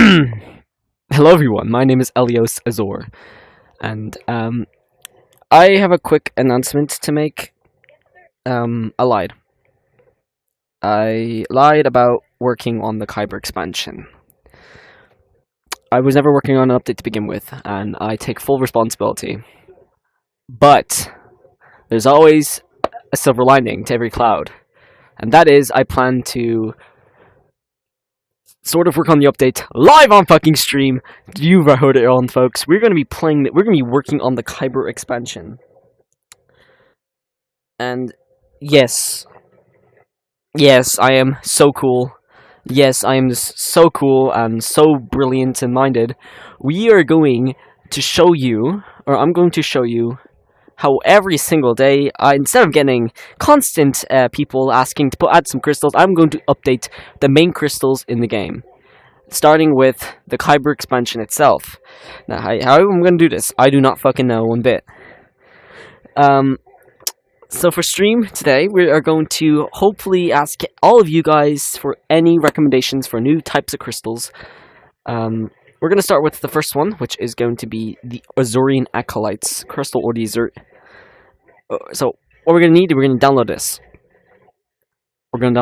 Hello everyone, my name is Elios Azor, and I have a quick announcement to make. I lied. I lied about working on the Kyber expansion. I was never working on an update to begin with, and I take full responsibility. But there's always a silver lining to every cloud, and that is I plan to sort of work on the update live on fucking stream. You've heard it on, folks. We're gonna be working on the Kyber expansion. And yes, I am so cool. Yes, I am so cool and so brilliant and minded. We are going to show you, or I'm going to show you, how every single day, instead of getting constant people asking to add some crystals, I'm going to update the main crystals in the game. Starting with the Kyber expansion itself. Now, how I'm going to do this, I do not fucking know one bit. So for stream today, we are going to hopefully ask all of you guys for any recommendations for new types of crystals. We're going to start with the first one, which is going to be the Azorian Acolytes crystal or desert. So what we're going to need, we're going to download this. We're going to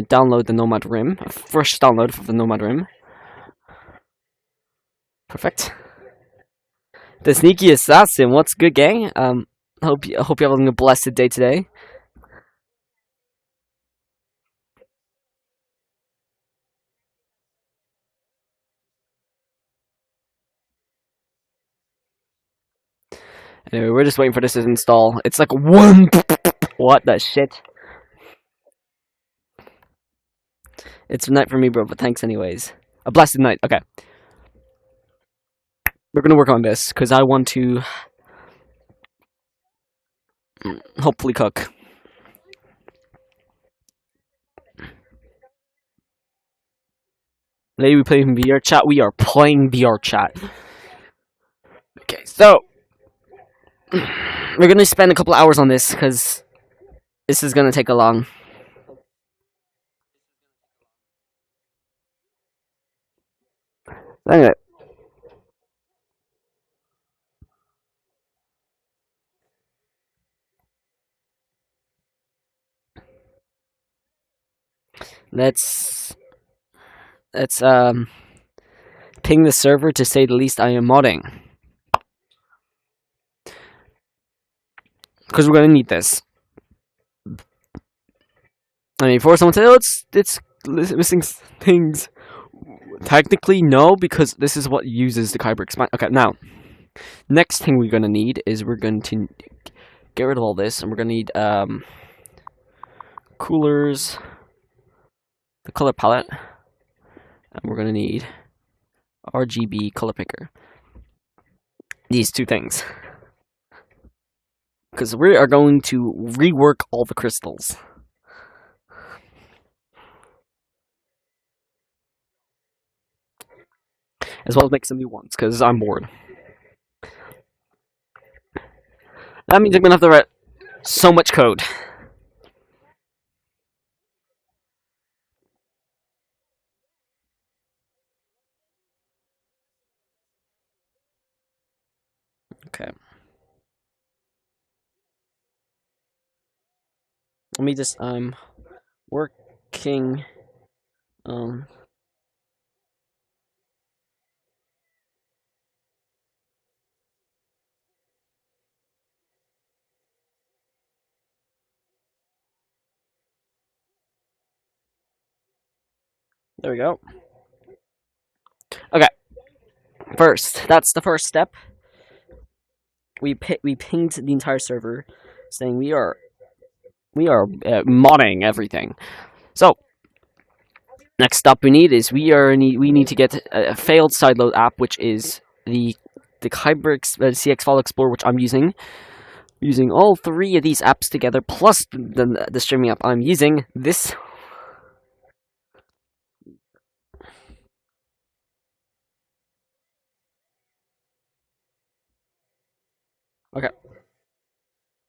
download the Nomad Rim, a fresh download for the Nomad Rim. Perfect. The Sneaky Assassin, what's good, gang? Hope you're having a blessed day today. Anyway, we're just waiting for this to install. It's like one. What the shit? It's a night for me, bro, but thanks anyways. A blessed night. Okay. We're gonna work on this, because I want to hopefully cook. Today we play VR chat. We are playing VR chat. Okay, so we're gonna spend a couple hours on this, because this is gonna take a long. Anyway. Let's ping the server to say the least. I am modding, because we're gonna need this. I mean, before someone says, "Oh, it's missing things," technically no, because this is what uses the Kyber expand. Okay, now next thing we're gonna need is we're going to get rid of all this, and we're gonna need coolers, the color palette, and we're gonna need RGB color picker. These two things, because we are going to rework all the crystals. As well as make some new ones, because I'm bored. That means I'm gonna have to write so much code. Okay. Let me just, working, there we go. Okay. First, that's the first step. We pinged the entire server, saying we are modding everything. So next step we need is we need to get a failed sideload app, which is the Kyber CX File Explorer, which I'm using. Using all three of these apps together, plus the streaming app I'm using. This. Okay.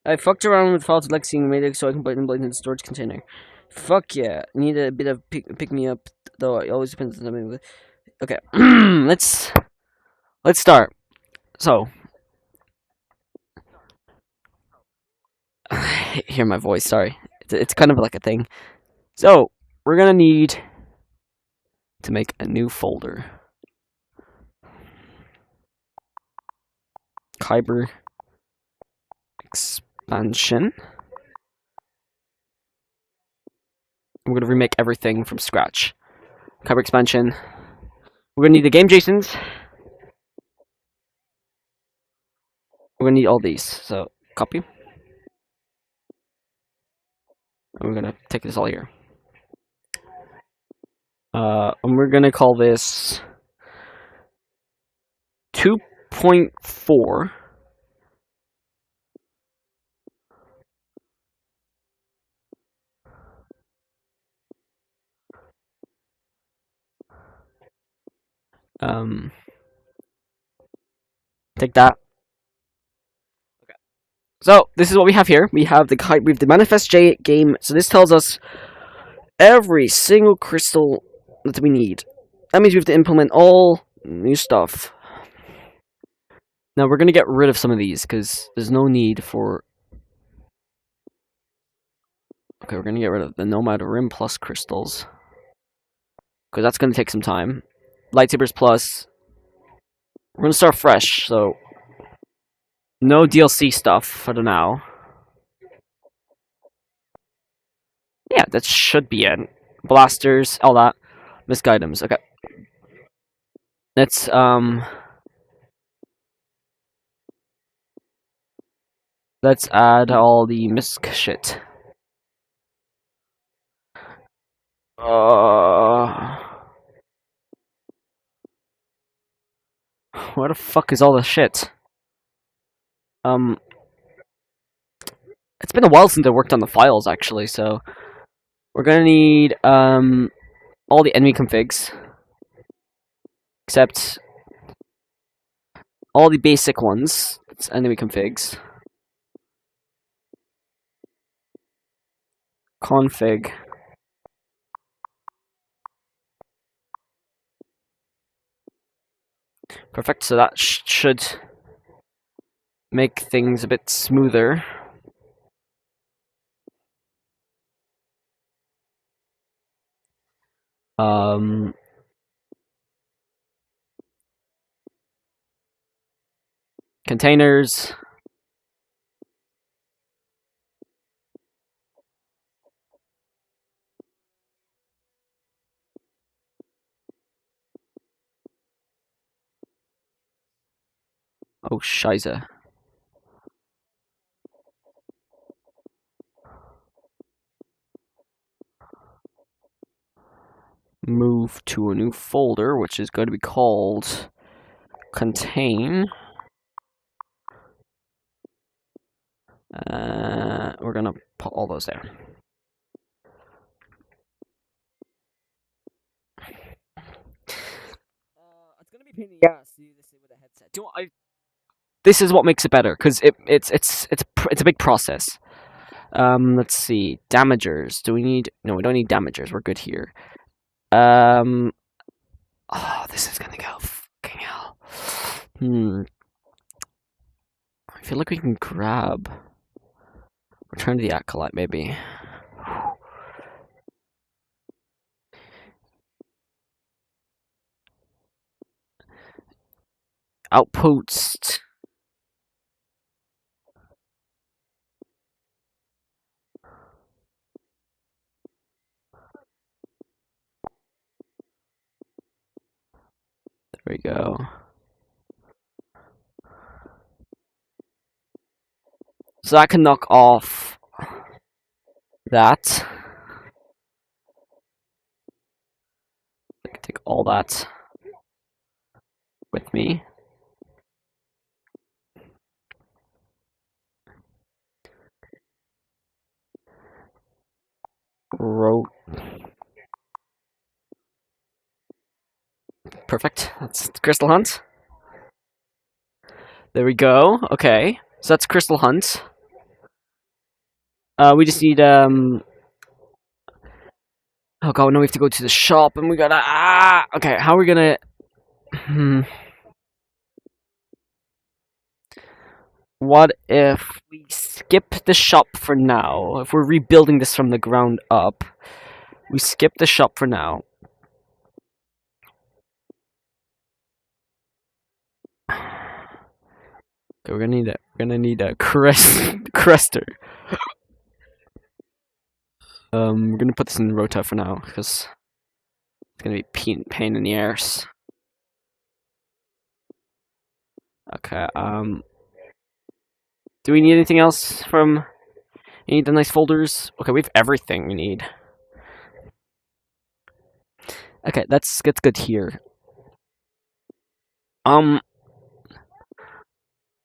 I fucked around with files selecting and made it so I can put them in the storage container. Fuck yeah. Need a bit of pick me up though it always depends on something. Okay, let's start. So, hear my voice. Sorry, it's kind of like a thing. So we're gonna need to make a new folder. Kyber expansion. I'm gonna remake everything from scratch. Kyber expansion. We're gonna need the game JSONs. We're gonna need all these. So copy. And we're gonna take this all here. And we're gonna call this 2.4. Take that. Okay. So this is what we have here. We have the manifest J game. So this tells us every single crystal that we need. That means we have to implement all new stuff. Now we're gonna get rid of some of these because there's no need for. Okay, we're gonna get rid of the Nomad Rim Plus crystals because that's gonna take some time. Lightsabers Plus. We're gonna start fresh, so no DLC stuff for the now. Yeah, that should be it. Blasters, all that. Misc items, okay. Let's add all the misc shit. Where the fuck is all the shit? It's been a while since I worked on the files, actually, so we're gonna need all the enemy configs, except all the basic ones. It's enemy configs. Config. Perfect, so that should make things a bit smoother. Containers. Oh, Shiza. Move to a new folder, which is going to be called contain. We're gonna put all those there. It's gonna be pain in the ass to do this with a headset. Do you know, this is what makes it better because it's a big process. Let's see, damagers. Do we need? No, we don't need damagers. We're good here. Oh, this is gonna go fucking hell. I feel like we can grab. Return to the Acolyte, maybe. Outpost. There we go. So I can knock off that. I can take all that with me. Perfect. That's Crystal Hunt. There we go. Okay. So that's Crystal Hunt. We just need Oh god, now we have to go to the shop, and we gotta okay, how are we gonna what if we skip the shop for now? If we're rebuilding this from the ground up, we skip the shop for now. Okay, we're gonna need a crester. We're gonna put this in Rota for now because it's gonna be pain in the arse. Okay. Do we need anything else from? You need the nice folders. Okay, we have everything we need. Okay, that's good here.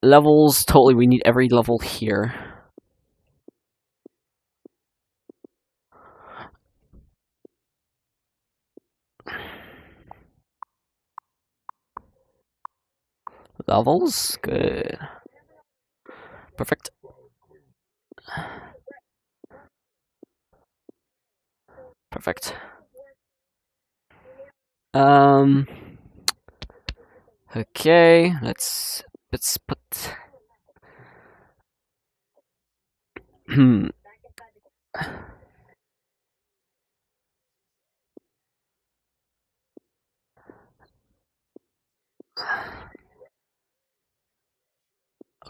Levels, totally, we need every level here. Levels, good. Perfect. Perfect. Okay, let's put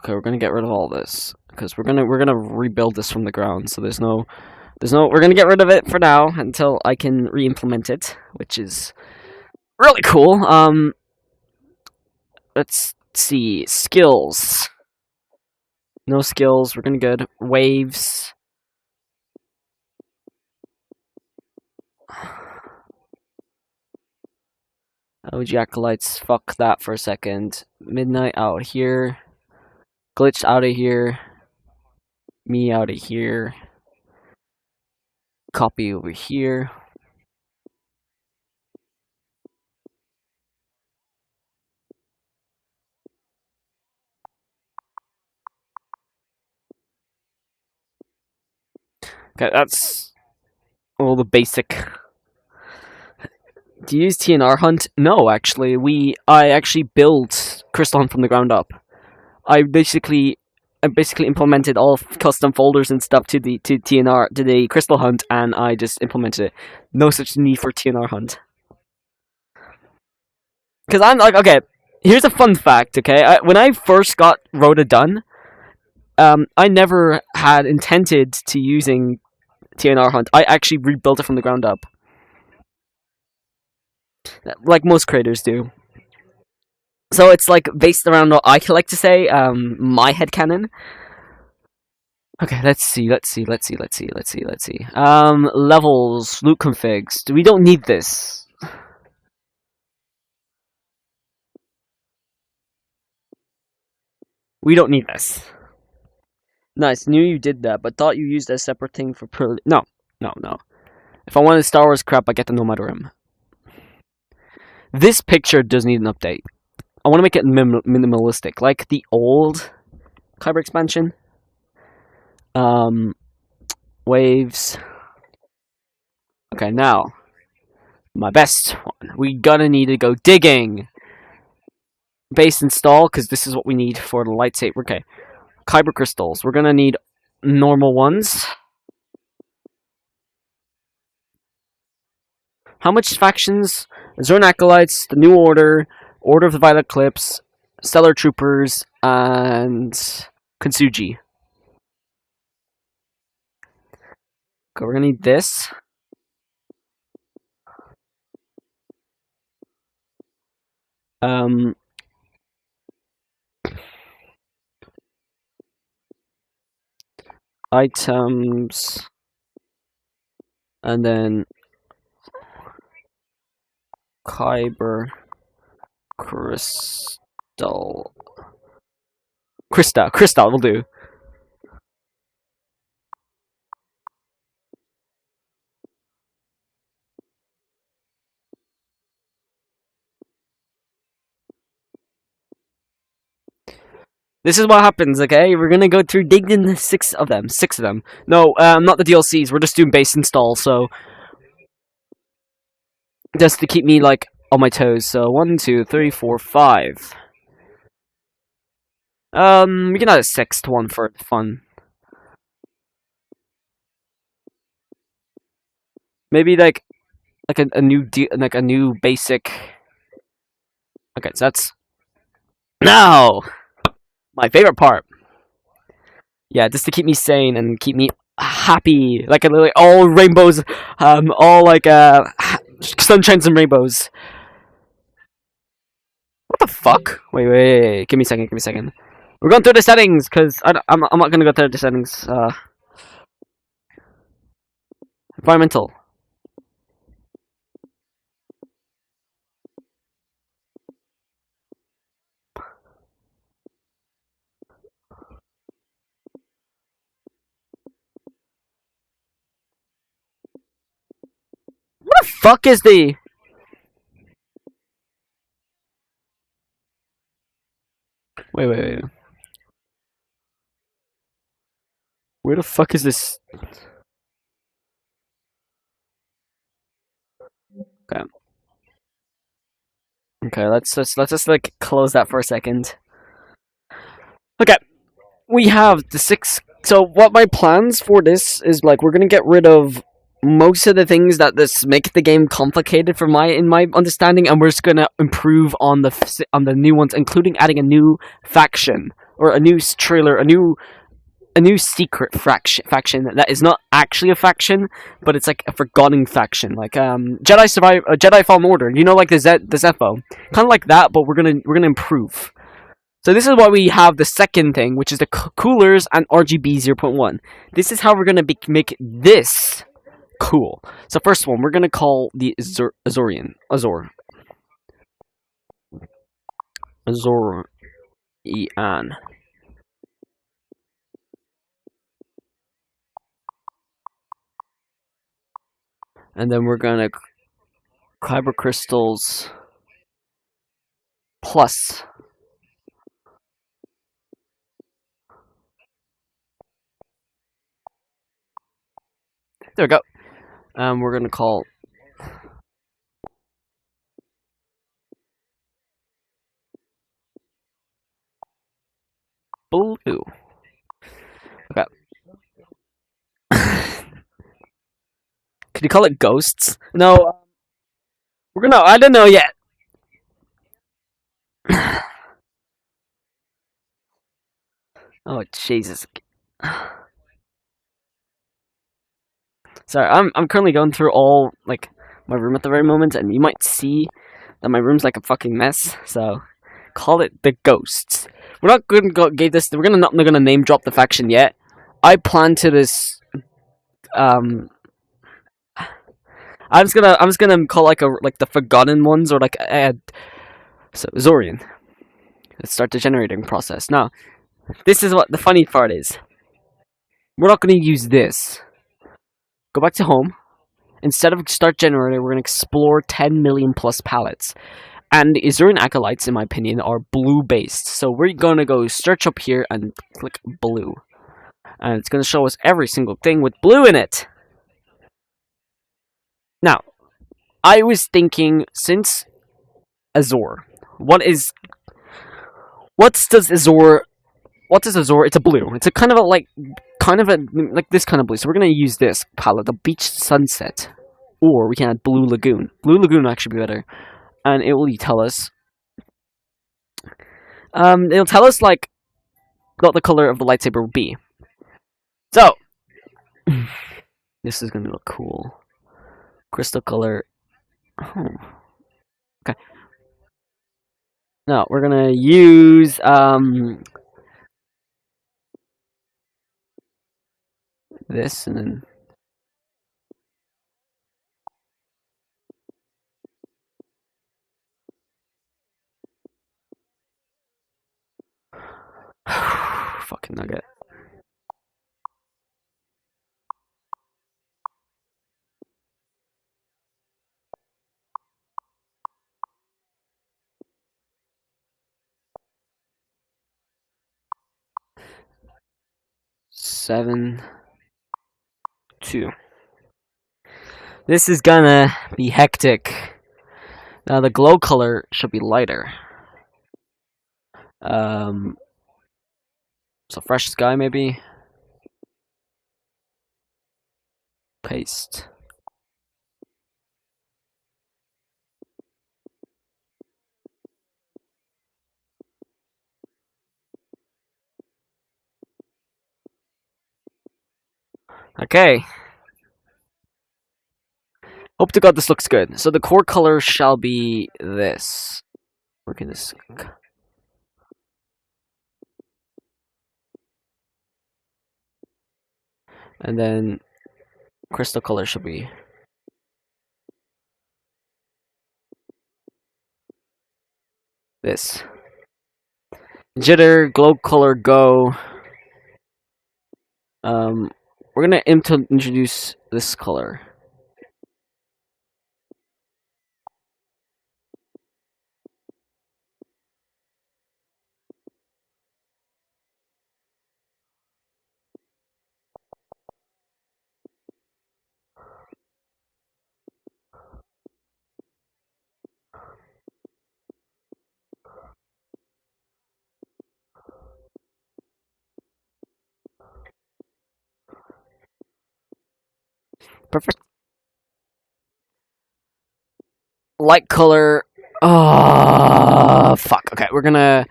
Okay, we're gonna get rid of all this because we're gonna rebuild this from the ground. So there's no we're gonna get rid of it for now until I can re-implement it, which is really cool. Let's see, skills. No skills. We're gonna good. Waves. OG Acolytes, fuck that for a second. Midnight out here. Glitched out of here. Me out of here. Copy over here. Okay, that's all the basic. Do you use TNR Hunt? No, actually. I actually built Crystal Hunt from the ground up. I basically implemented all custom folders and stuff to the Crystal Hunt, and I just implemented it. No such need for TNR Hunt. Because I'm like, okay, here's a fun fact. Okay, when I first got Rhoda done, I never had intended to using TNR Hunt. I actually rebuilt it from the ground up, like most creators do. So it's like based around what I like to say, my headcanon. Okay, let's see. Levels, loot configs. We don't need this. We don't need this. Nice, knew you did that, but thought you used a separate thing for No. If I wanted Star Wars crap, I get the Nomad Rim. This picture does need an update. I want to make it minimalistic, like the old Kyber expansion. Waves. Okay, now my best one. We gonna need to go digging. Base install, because this is what we need for the lightsaber. Okay, Kyber crystals. We're gonna need normal ones. How much factions? Zone Acolytes, the New Order, Order of the Violet Clips, Stellar Troopers, and Konsuji. Okay, we're gonna need this. Items, and then Kyber Crystal. Crystal will do. This is what happens, okay? We're gonna go through digging six of them. No, not the DLCs. We're just doing base install, so just to keep me like on my toes. So 1, 2, 3, 4, 5. We can add a sixth one for fun. Maybe like a new like a new basic. Okay, so that's now my favorite part. Yeah, just to keep me sane and keep me happy, like all rainbows, all like sunshines and rainbows. What the fuck? Wait. Give me a second. Give me a second. We're going through the settings because I'm not gonna go through the settings. Environmental. What the fuck is the? Wait. Where the fuck is this? Okay. Okay. Let's just like close that for a second. Okay. We have the six. So what my plans for this is like we're gonna get rid of most of the things that this make the game complicated for my understanding, and we're just gonna improve on the new ones, including adding a new faction or a new trailer, a new secret faction that is not actually a faction, but it's like a forgotten faction, like Jedi Fallen Order. You know, like the Zepho, kind of like that, but we're gonna improve. So this is why we have the second thing, which is the coolers and RGB 0.1. This is how we're gonna make this cool. So first one, we're gonna call the Azorian. Azorian. And then we're gonna kyber crystals plus. There we go. We're gonna call blue. Okay. Could you call it ghosts? No, we're gonna. I don't know yet. Oh Jesus. Sorry, I'm currently going through all like my room at the very moment, and you might see that my room's like a fucking mess. So call it the ghosts. We're not gonna give this. We're not gonna name drop the faction yet. I plan to this. I'm just gonna call like the forgotten ones or like so Zorian. Let's start the generating process now. This is what the funny part is. We're not gonna use this. Go back to home. Instead of start generator, we're gonna explore 10 million plus palettes. And the Azurian acolytes, in my opinion, are blue based. So we're gonna go search up here and click blue. And it's gonna show us every single thing with blue in it. Now, I was thinking, since Azor, what does Azor? It's a blue. It's a kind of like this kind of blue. So we're gonna use this palette, the Beach Sunset, or we can add Blue Lagoon. Blue Lagoon will actually be better, and it will tell us. It'll tell us like what the color of the lightsaber will be. So this is gonna look cool. Crystal color. Oh. Okay. No, we're gonna use this and then fucking nugget. Seven, 2. This is gonna be hectic. Now the glow color should be lighter. So fresh sky maybe. Paste. Okay. Hope to God this looks good. So the core color shall be this. Where can this? And then crystal color should be this. Jitter, glow color, go. We're gonna introduce this color. Perfect. Light color. Oh, fuck. Okay, we're gonna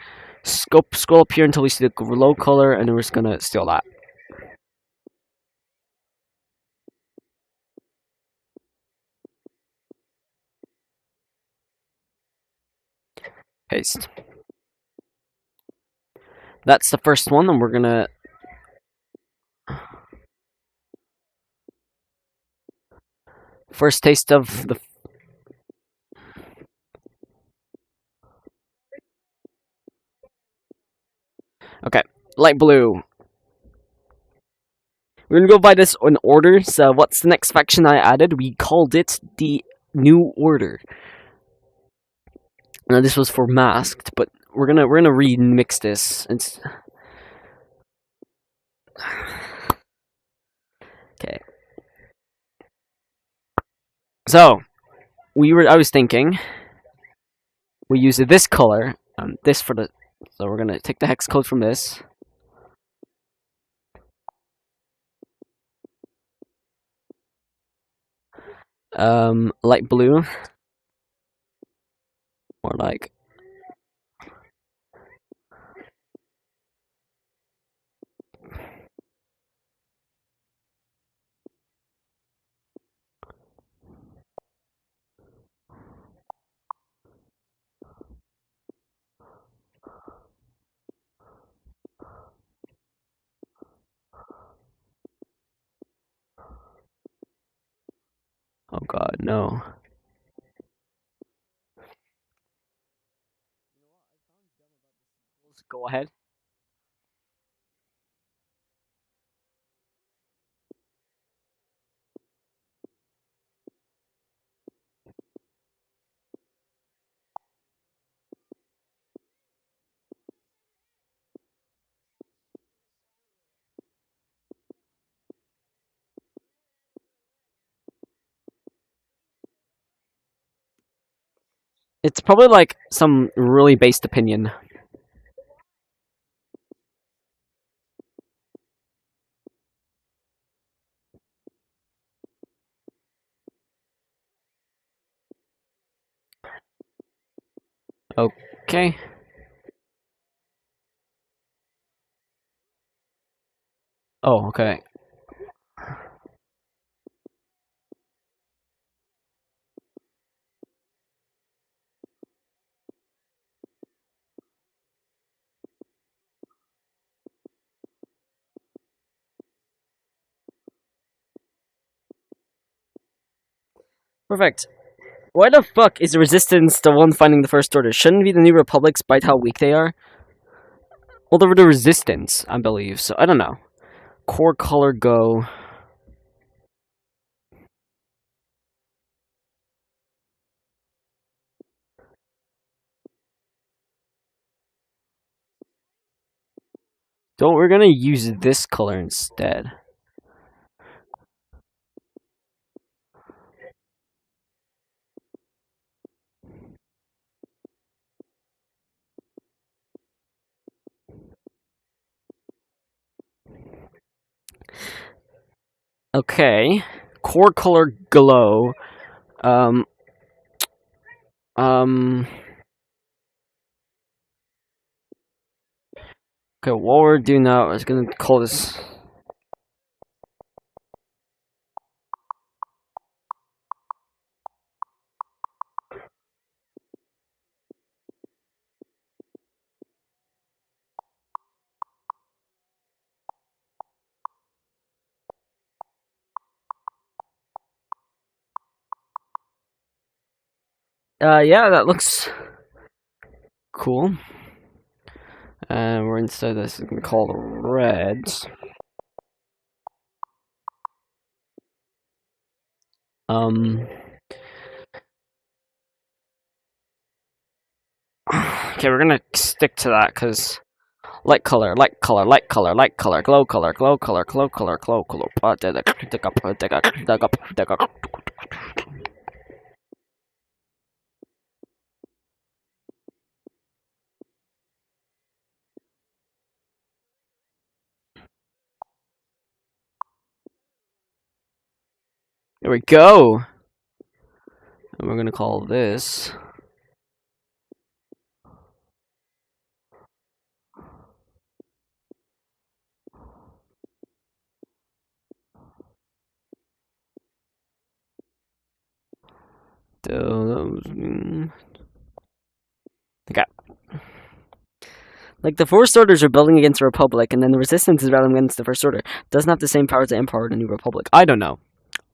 scroll up here until we see the glow color, and then we're just gonna steal that. Paste. That's the first one, and we're gonna. First taste of the. Okay, light blue. We're gonna go by this in order. So, what's the next faction I added? We called it the New Order. Now, this was for masked, but we're gonna remix this. It's okay. So, I was thinking we use this color, this for the. So we're gonna take the hex code from this. Light blue, or like. Oh God, no. Go ahead. It's probably like some really based opinion. Okay. Oh, okay. Perfect. Why the fuck is the Resistance the one fighting the First Order? Shouldn't it be the New Republic, despite how weak they are? Well, they were the Resistance, I believe, so I don't know. Core color go. We're gonna use this color instead. Okay. Core color glow. Um. Um. Okay, what we're doing now is gonna call this. Yeah, that looks cool. And we're instead this is gonna call the reds. Um. Okay, we're gonna stick to that because light color, light color, light color, light color, glow color, glow color, glow color, glow color. There we go. And we're gonna call this. Okay. Like the First Orders are building against the Republic, and then the Resistance is battling against the First Order. Doesn't have the same powers as the Empire or the New Republic. I don't know.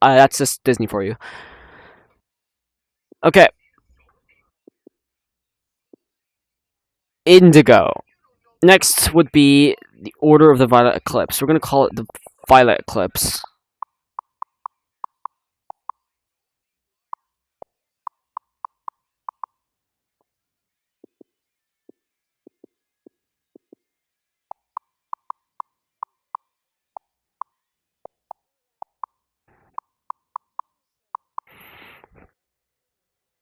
That's just Disney for you. Okay. Indigo. Next would be the Order of the Violet Eclipse. We're gonna call it the Violet Eclipse.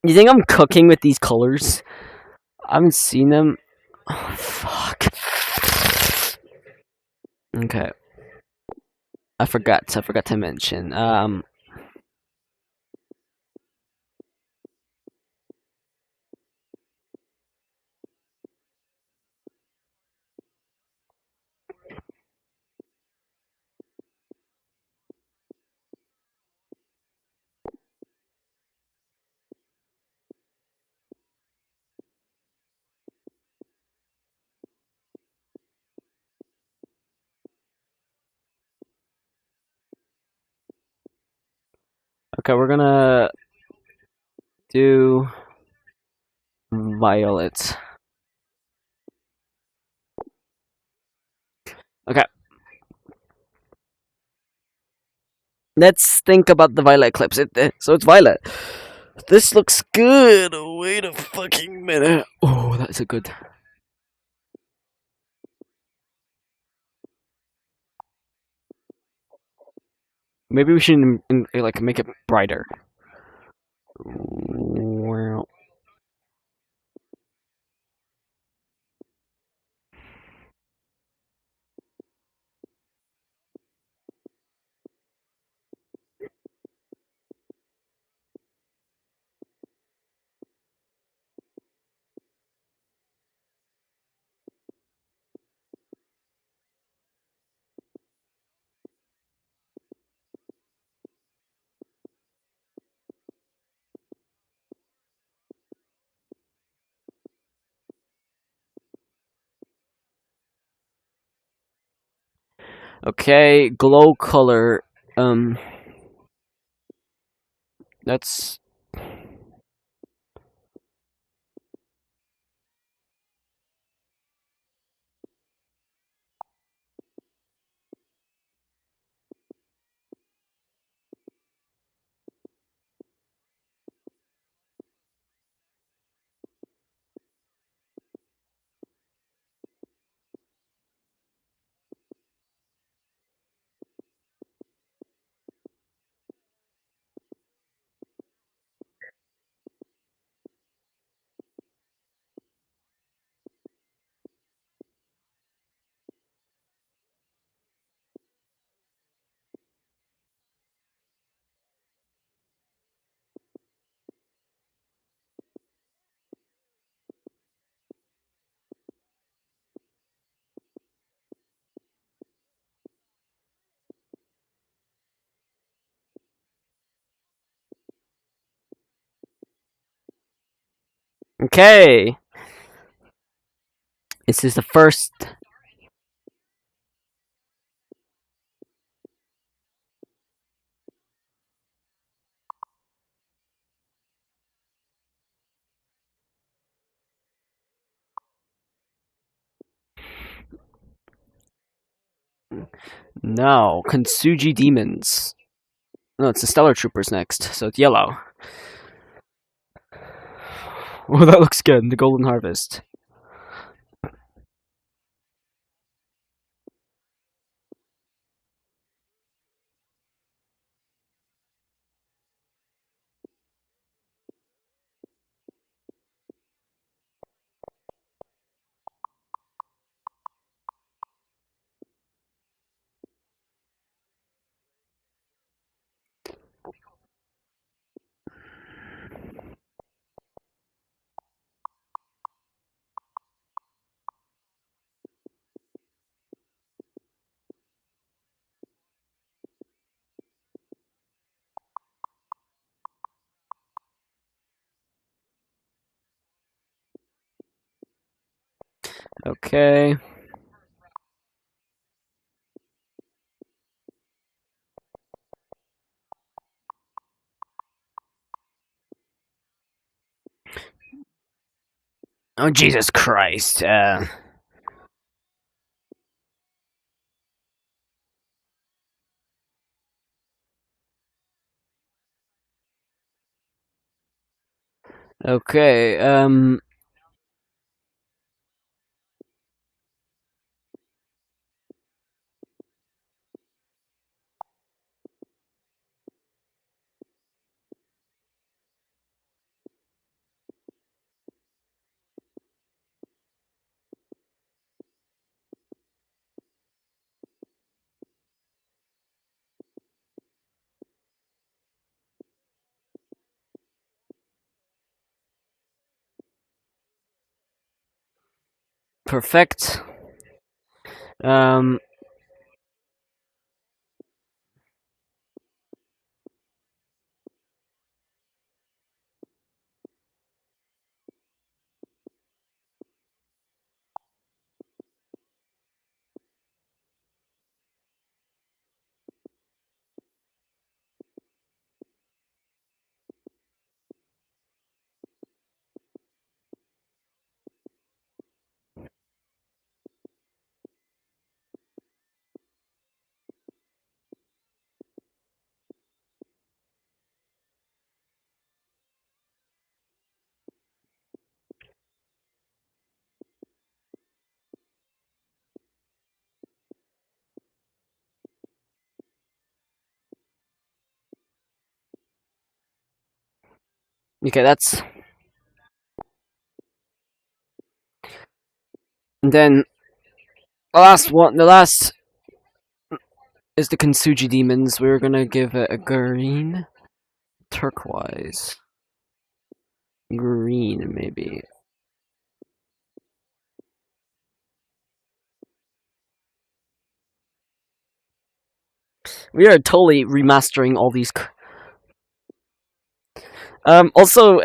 You think I'm cooking with these colors? I haven't seen them. Oh, fuck. Okay. I forgot. I forgot to mention. Okay, we're gonna do violet. Okay. Let's think about the violet eclipse. So it's violet. This looks good. Wait a fucking minute. Oh, that's a good. Maybe we should like make it brighter. Okay, glow color. Um, that's Okay. This is the first. No, Konsuji Demons. No, it's the Stellar Troopers next, so it's yellow. Oh, that looks good. The Golden Harvest. Okay. Oh, Jesus Christ. Okay, perfect. Um, okay, that's. And then the last one, the last is the Konsuji Demons. We're gonna give it a green, turquoise, green, maybe. We are totally remastering all these. Also,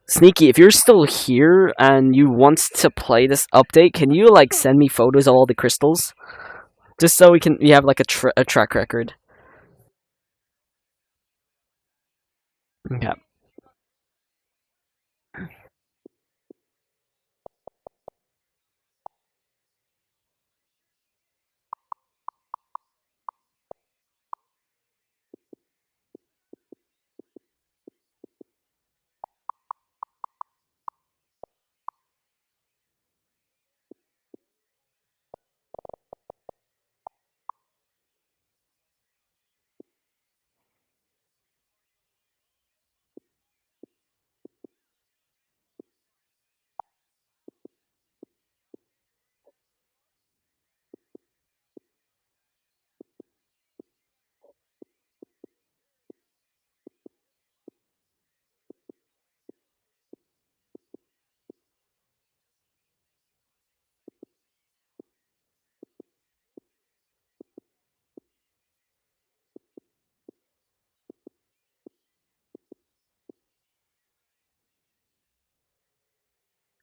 Sneaky, if you're still here and you want to play this update, can you like send me photos of all the crystals, just so we have like a track record. Okay.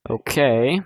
Okay.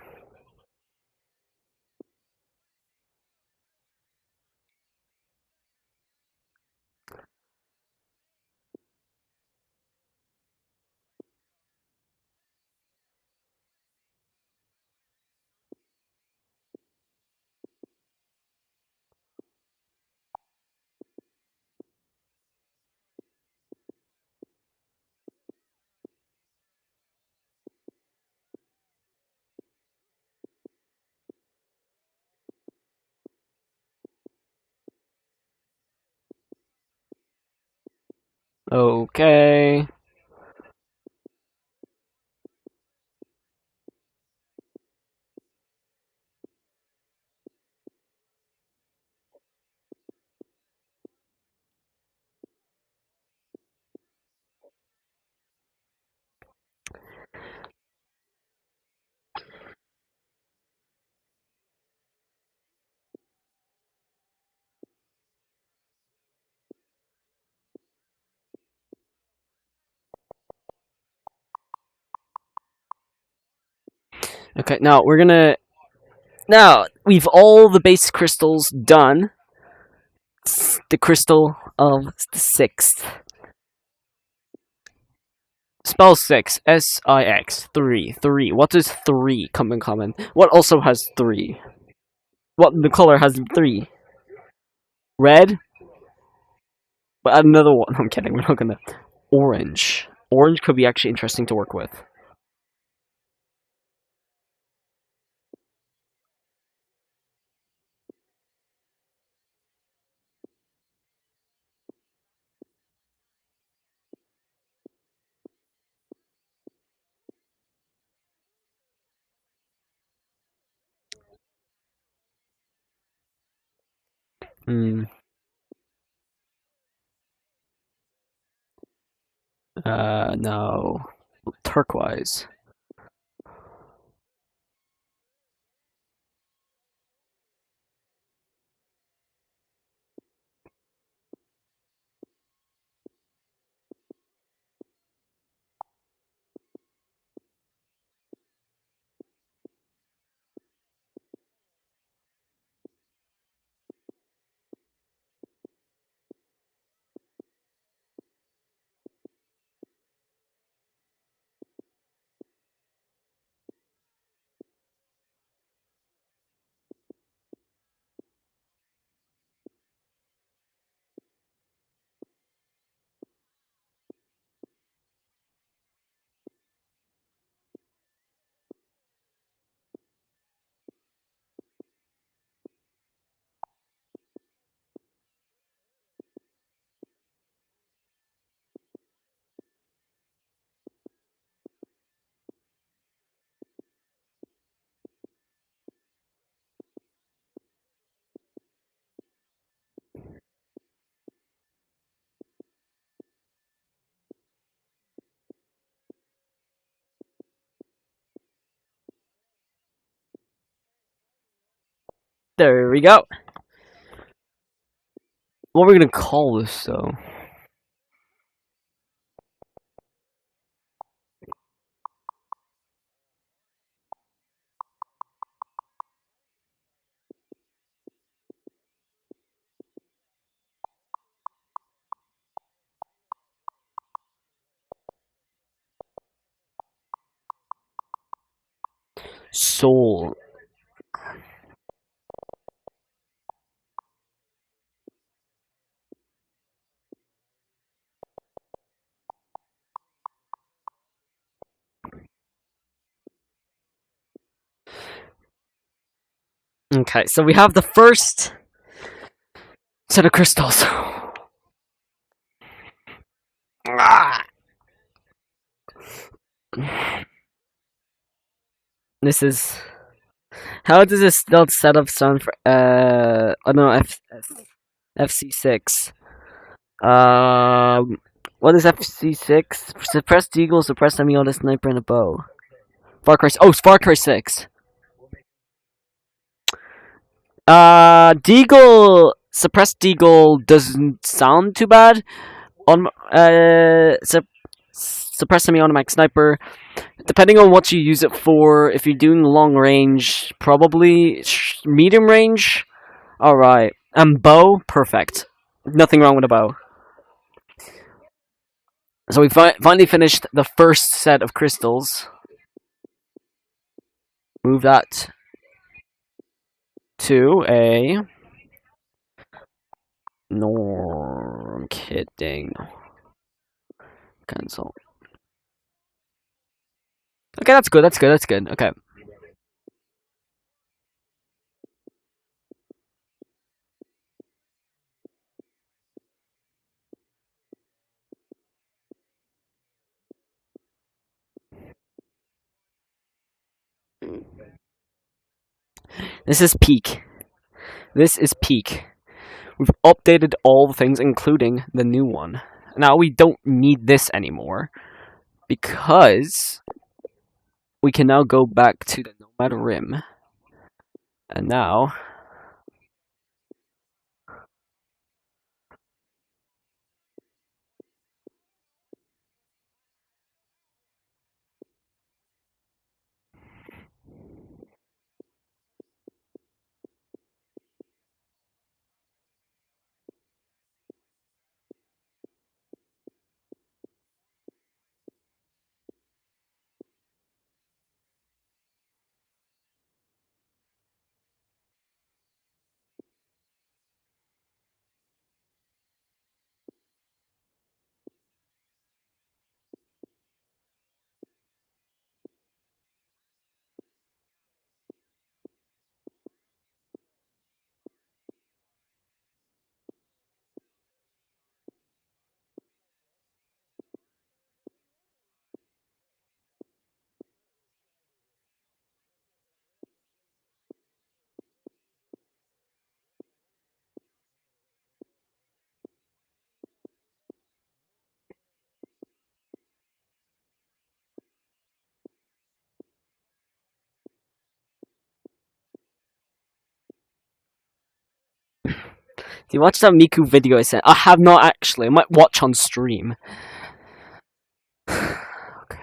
Okay. Okay, now we're gonna. Now we've all the base crystals done. The crystal of the sixth. Spell 6. S-I-X. 3. 3. What does 3 come in common? What also has 3? What the color has 3? Red? But another one. I'm kidding. We're not gonna. Orange. Orange could be actually interesting to work with. Hmm. No. Turquoise. There we go. What are we gonna call this though? Soul. Okay, so we have the first set of crystals. Ah! This is. How does this stealth setup sound for. Oh no, FC6. What is FC6? Suppress Deagle, suppress semi-auto sniper, and a bow. Far Cry. Oh, Far Cry 6. Deagle. Suppressed Deagle doesn't sound too bad. On suppress semi-automatic sniper. Depending on what you use it for, if you're doing long range, probably medium range. All right, and bow, perfect. Nothing wrong with a bow. So we finally finished the first set of crystals. Move that to a. No, I'm kidding. Cancel. Okay, that's good. That's good. That's good. Okay. This is peak. This is peak. We've updated all the things, including the new one. Now we don't need this anymore because we can now go back to the Nomad Rim. And now, do you watch that Miku video I sent? I have not actually. I might watch on stream. Okay.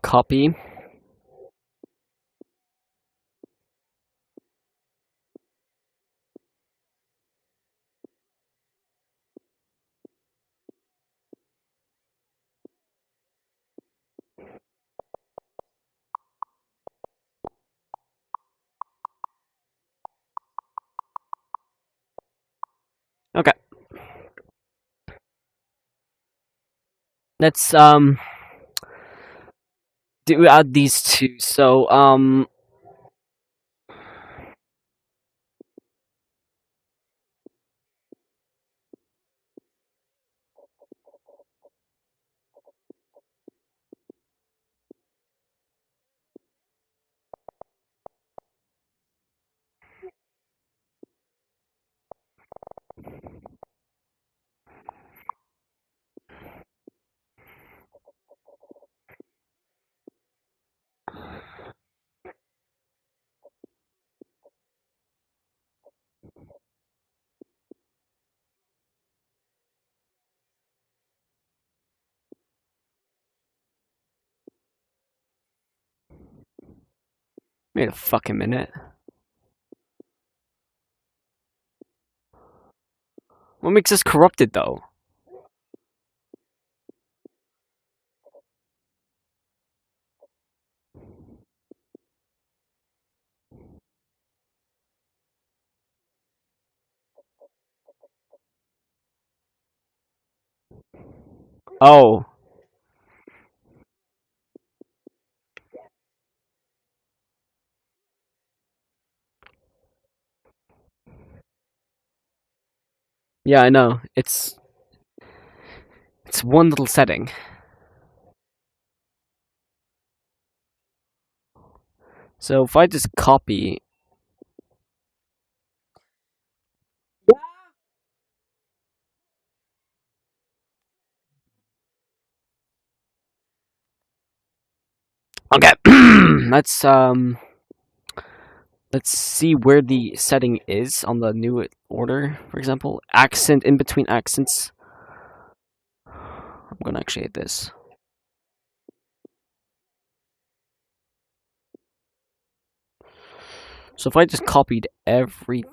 Copy. Okay. Let's do add these two. So wait a fucking minute. What makes us corrupted though? Oh, yeah, I know. It's one little setting. So if I just copy, okay, let's see where the setting is on the new order. For example, accent in between accents. I'm gonna actually hit this. So if I just copied everything,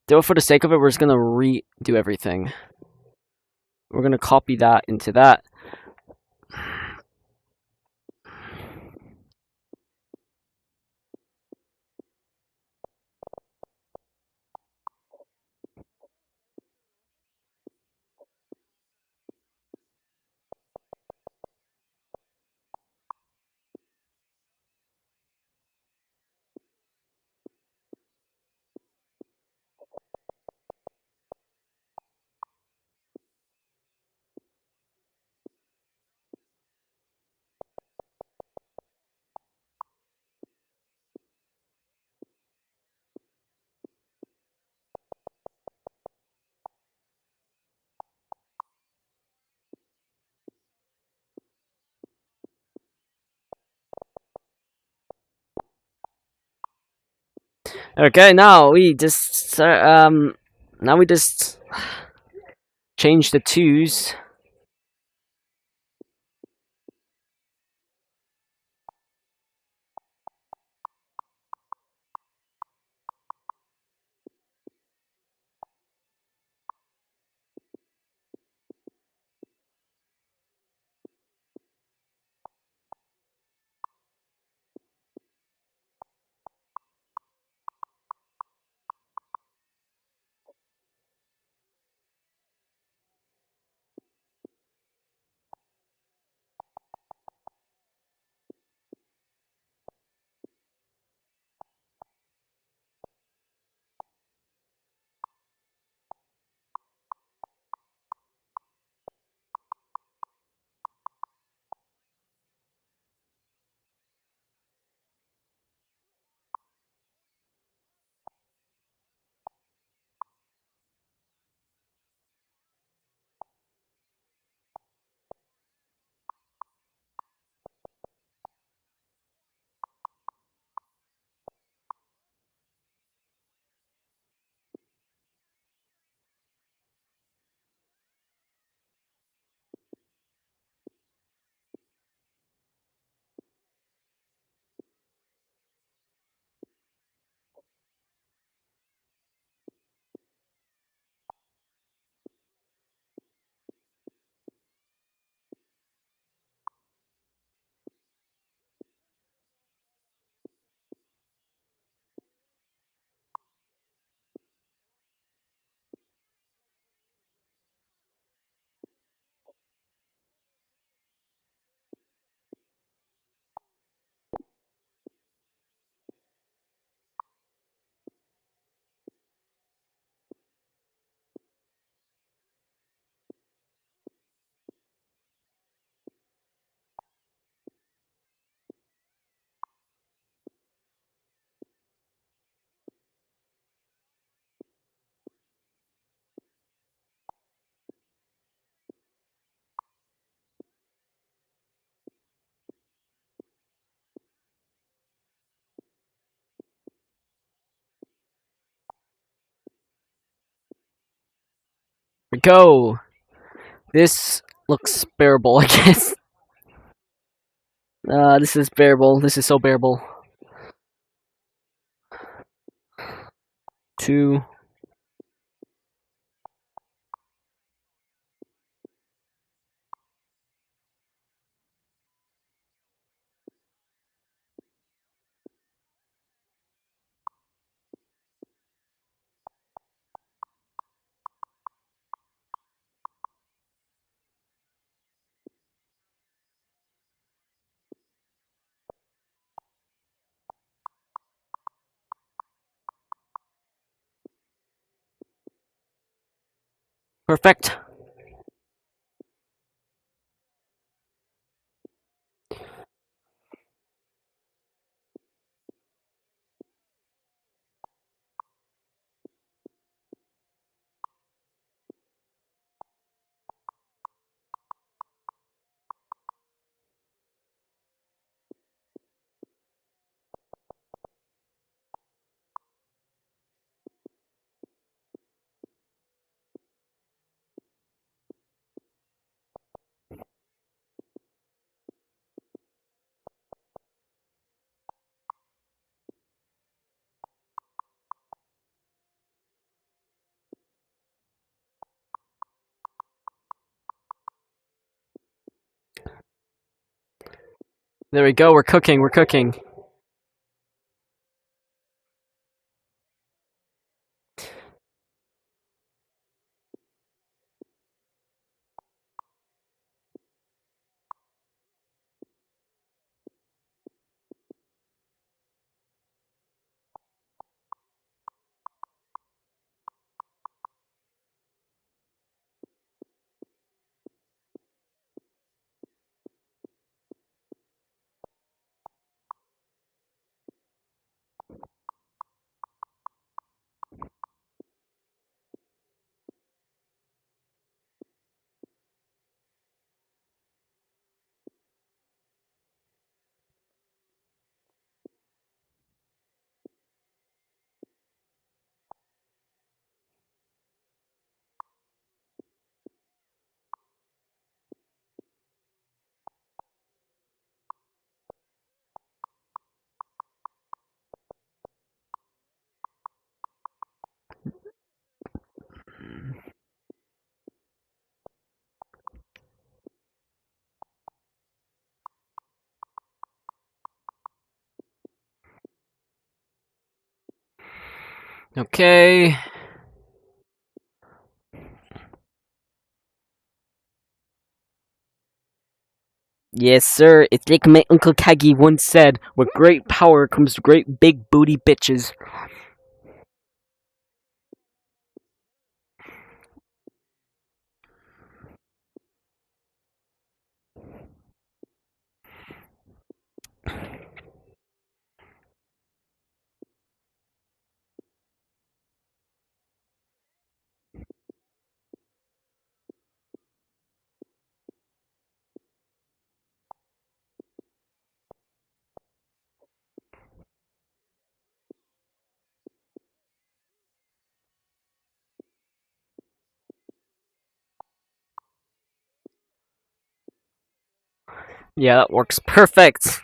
though for the sake of it, we're just gonna redo everything. We're gonna copy that into that. Okay, now we just change the twos. We go. This looks bearable, I guess. This is bearable. This is so bearable. Two. Perfect. There we go. We're cooking. We're cooking. Okay. Yes, sir. It's like my Uncle Kagi once said, with great power comes great big booty bitches. Yeah, that works perfect.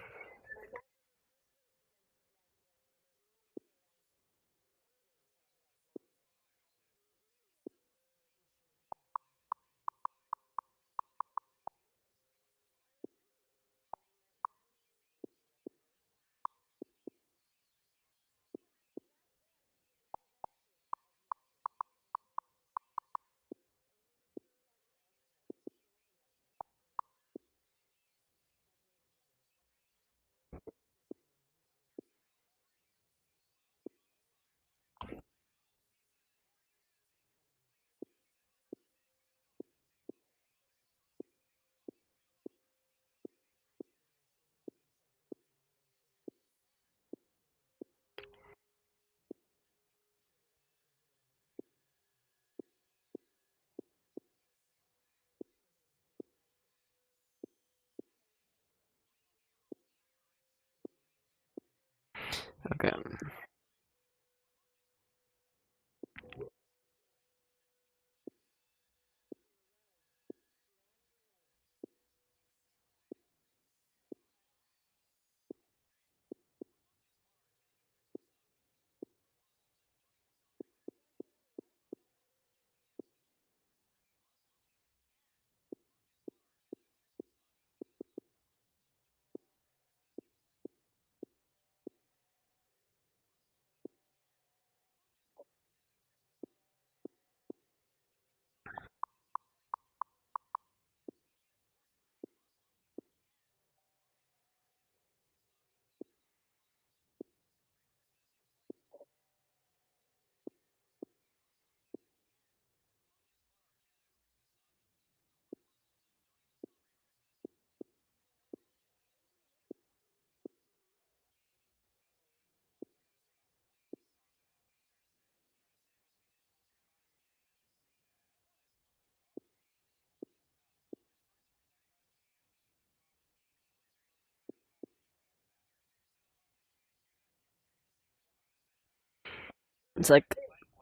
It's like,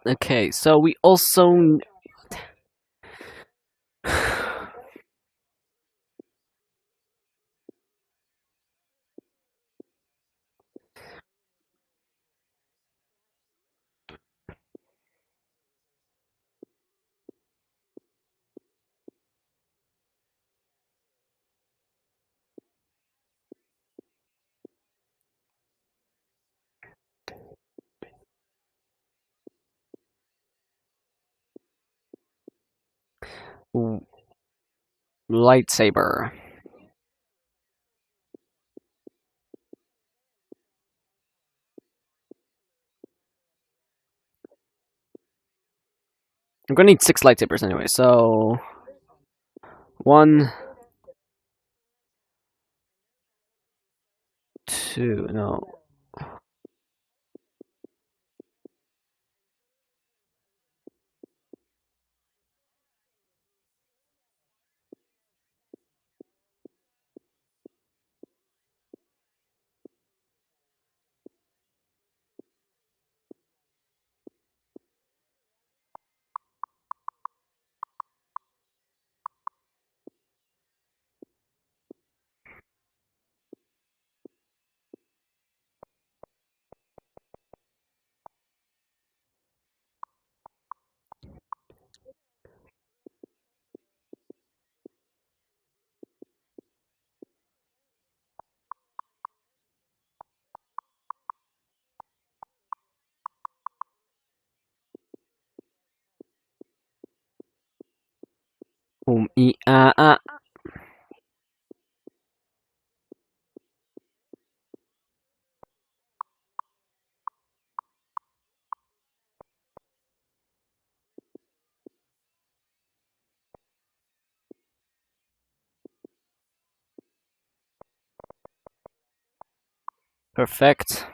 okay, so we also lightsaber. I'm gonna need 6 lightsabers anyway, so 1, 2, no. Ah. Perfect.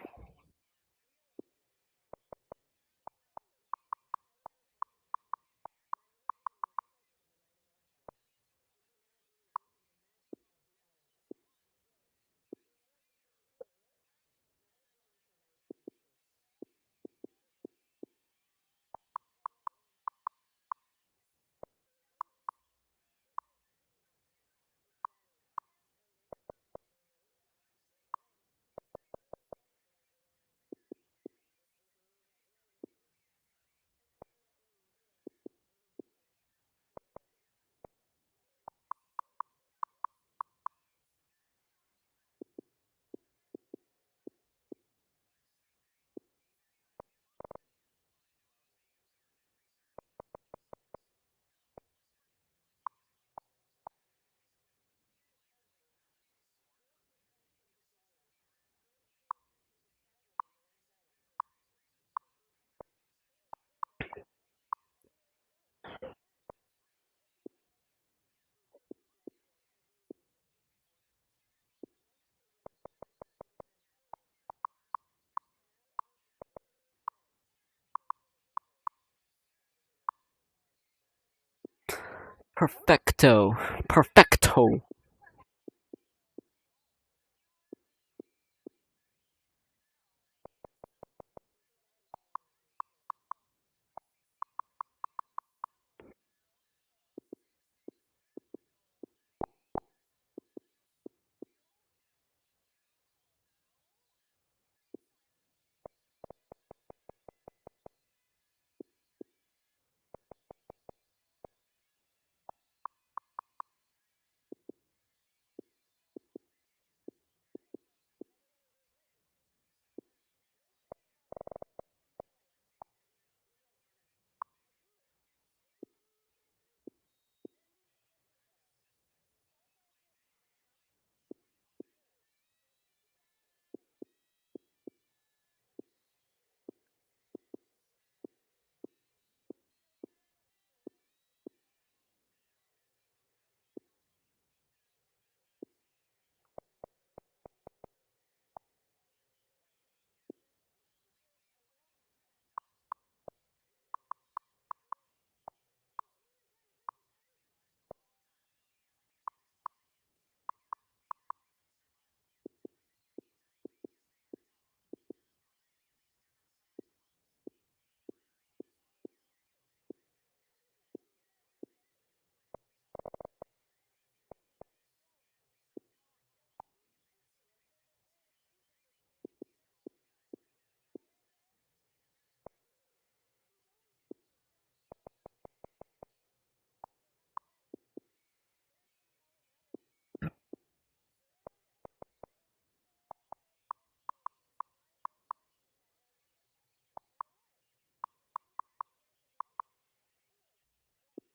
Perfecto. Perfecto.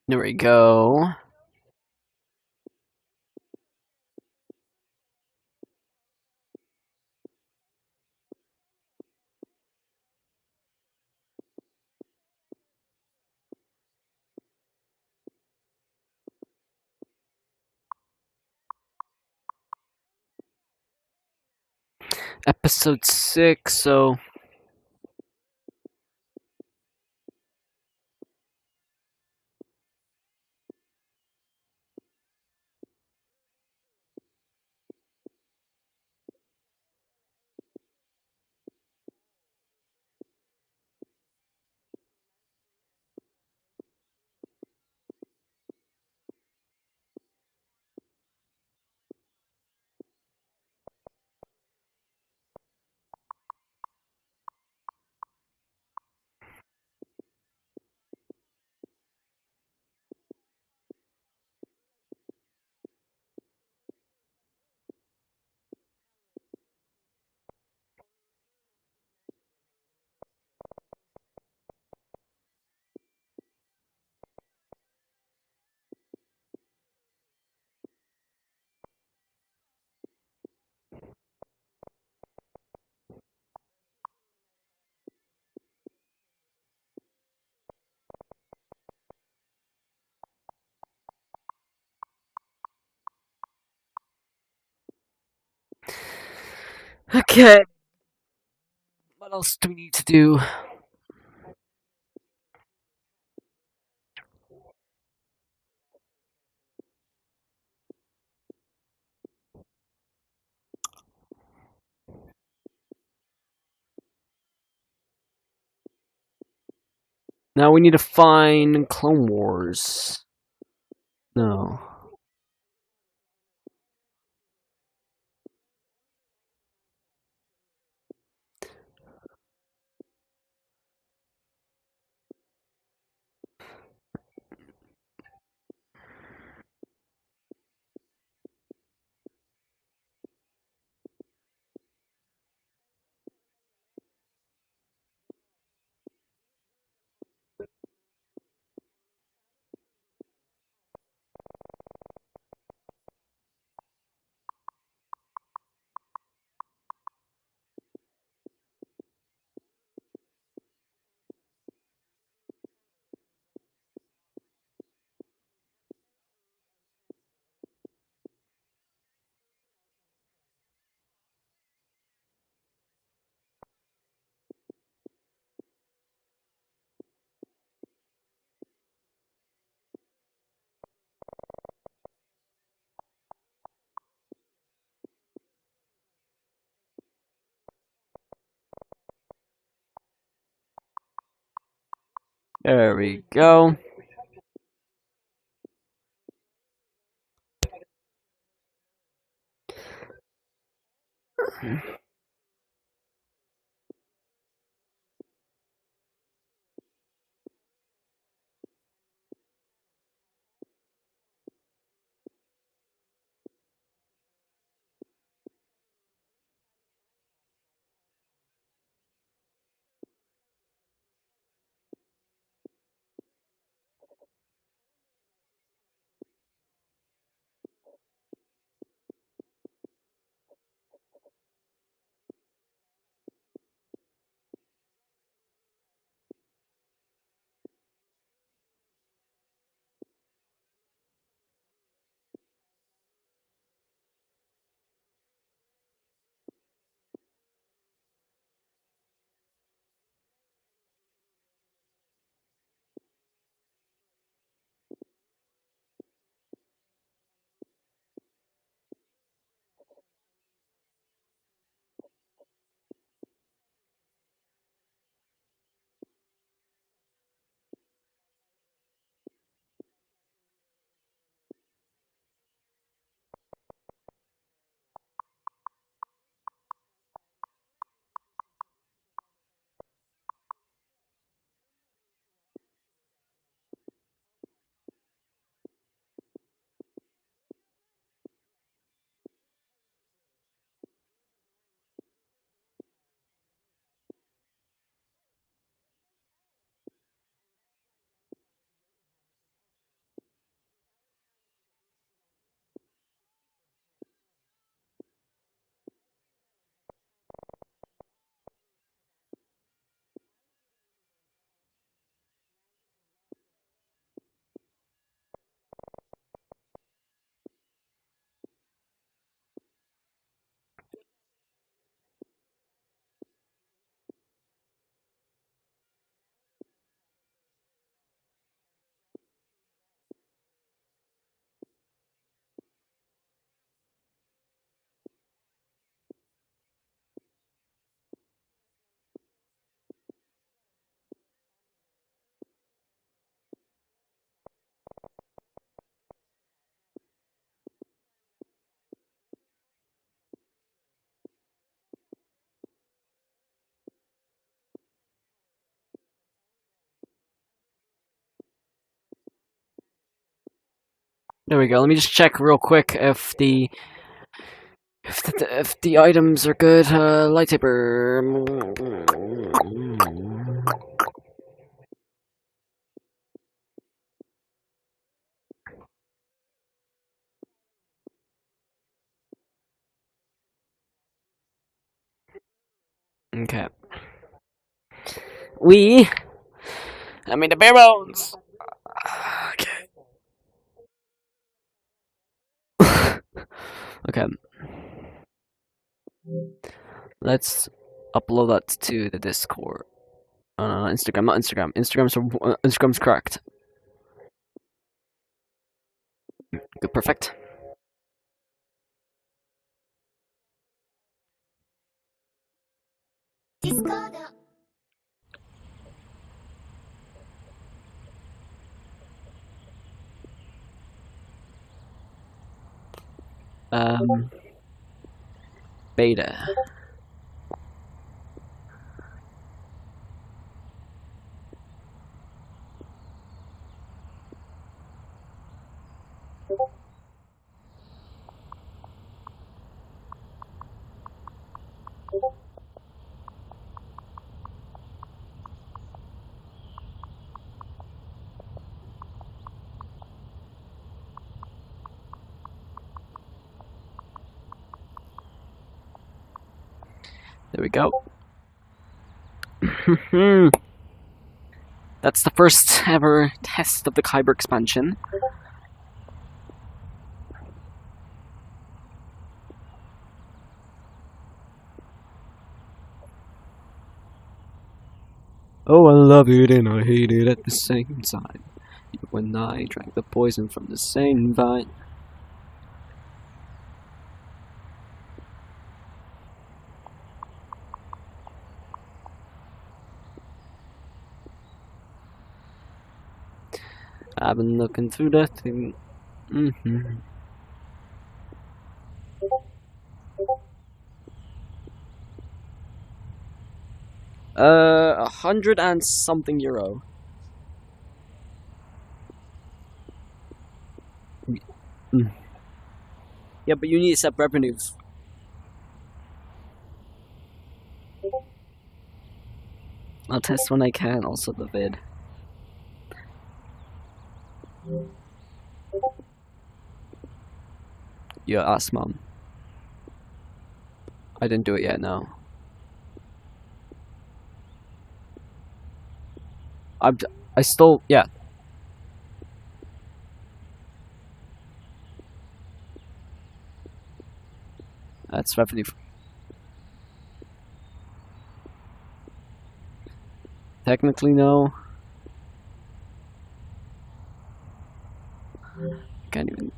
There we go. Episode 6, so okay. What else do we need to do? Now we need to find Clone Wars. No. There we go. There we go. Let me just check real quick if the items are good. Lightsaber. Okay. I mean the bare bones. Okay. Okay. Let's upload that to the Discord. Instagram, not Instagram. Instagram's correct. Good, perfect. Discord. Beta. There we go. That's the first ever test of the Kyber expansion. Oh, I love it and I hate it at the same time. When I drank the poison from the same vine. I've been looking through that thing. 100 and something euro. Yeah, but you need to set revenues. I'll test when I can, also the vid. Yeah, ask mom. I didn't do it yet, no. I still, yeah. That's revenue. Technically, no. Can't even.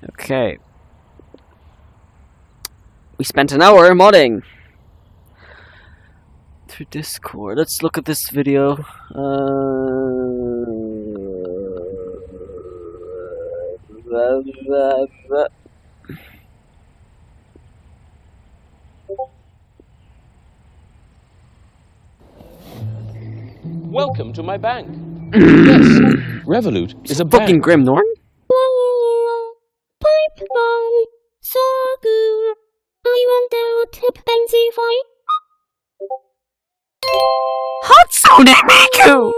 Okay. We spent an hour modding. Through Discord. Let's look at this video. Welcome to my bank. Yes, Revolut is a fucking bank. Grim Norn. Pipeline, so good. I want to tip Benzie fight. Hatsune Miku!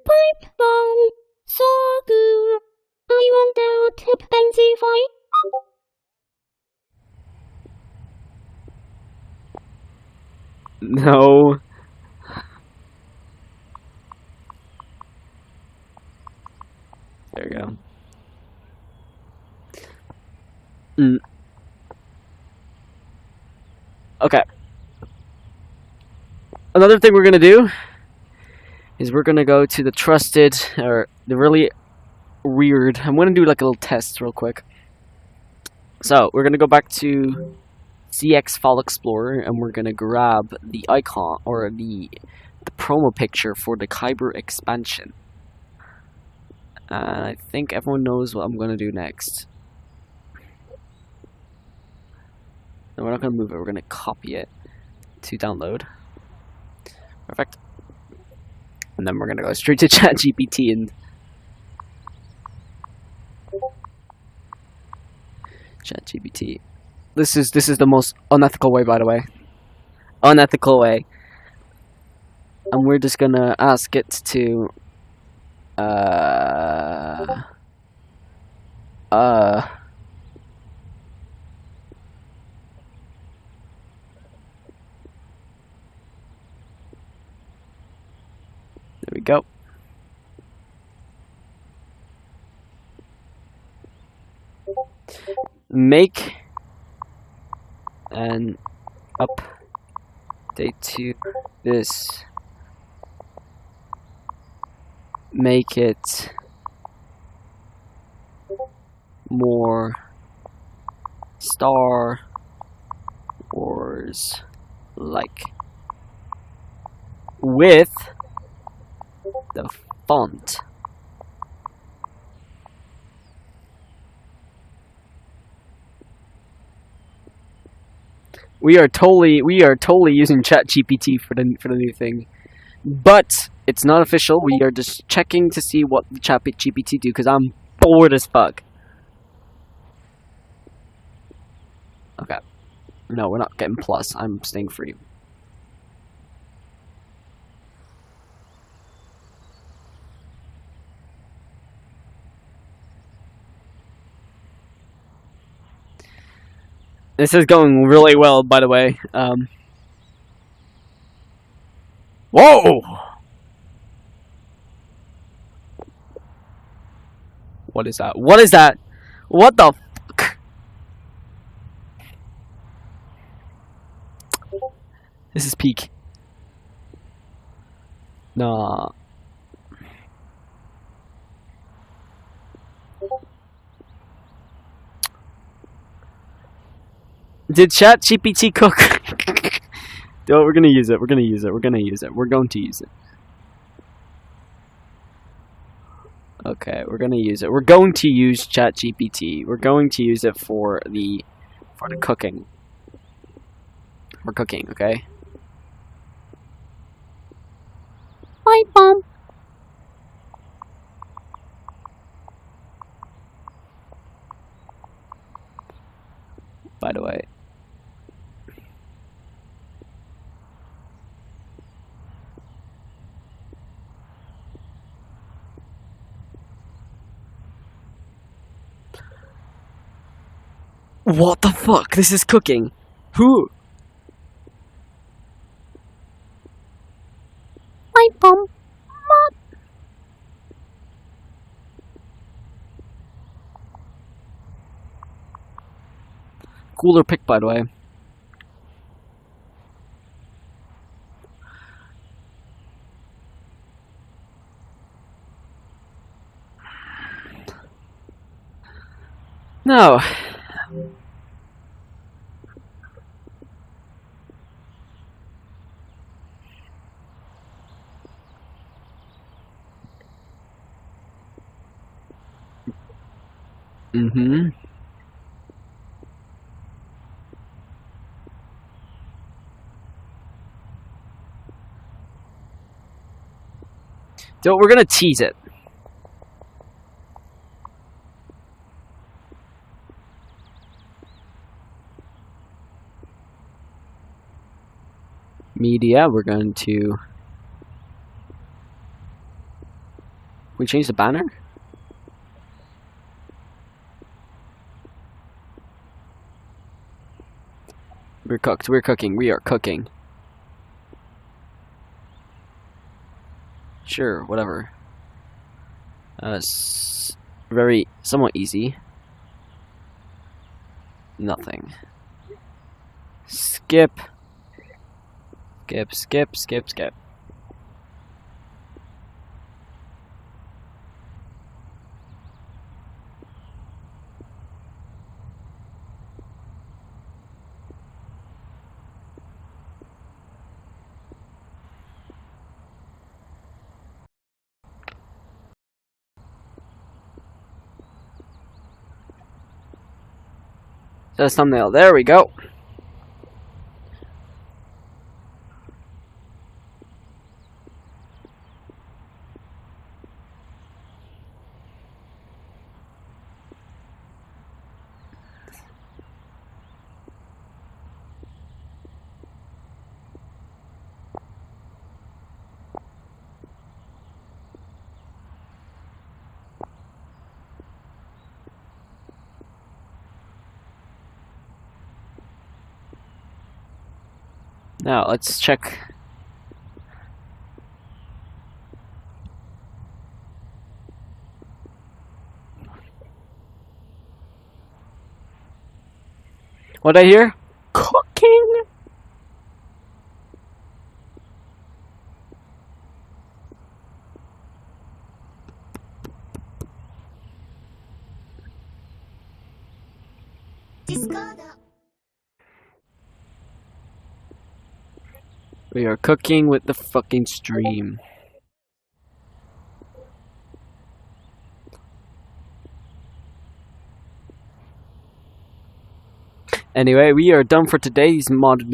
Pipeline, so good. I want to tip Benzie fight. No. There we go. Okay. Another thing we're gonna do is we're gonna go to the trusted, or the really weird. I'm gonna do like a little test real quick. So we're gonna go back to CX File Explorer and we're gonna grab the icon or the promo picture for the Kyber expansion. And I think everyone knows what I'm gonna do next. No, we're not gonna move it. We're gonna copy it to download. Perfect. And then we're gonna go straight to ChatGPT and ChatGPT. This is the most unethical way, by the way. Unethical way. And we're just gonna ask it to there we go. Make an update to this. Make it more Star Wars like with the font. We are totally using ChatGPT for the new thing, but it's not official. We are just checking to see what the ChatGPT do because I'm bored as fuck. Okay, no, we're not getting plus. I'm staying free. This is going really well, by the way. Whoa! What is that? What is that? What the fuck? This is peak. Nah. Did ChatGPT cook? Oh, we're gonna use it. We're gonna use it. We're gonna use it. We're going to use it. Okay, we're gonna use it. We're going to use ChatGPT. We're going to use it for the cooking. For cooking, okay? Bye, Mom. By the way. What the fuck? This is cooking. Who? Bye, Mom. Cooler pick, by the way. No. Mm-hmm. So we're gonna tease it. Media, we're going to... We change the banner? We're cooked. We're cooking. We are cooking. Sure, whatever. Very, somewhat easy. Nothing. Skip. Skip, skip, skip, skip. Says thumbnail. There we go. Now let's check. What I hear? Cooking. We are cooking with the fucking stream. Anyway, we are done for today's mod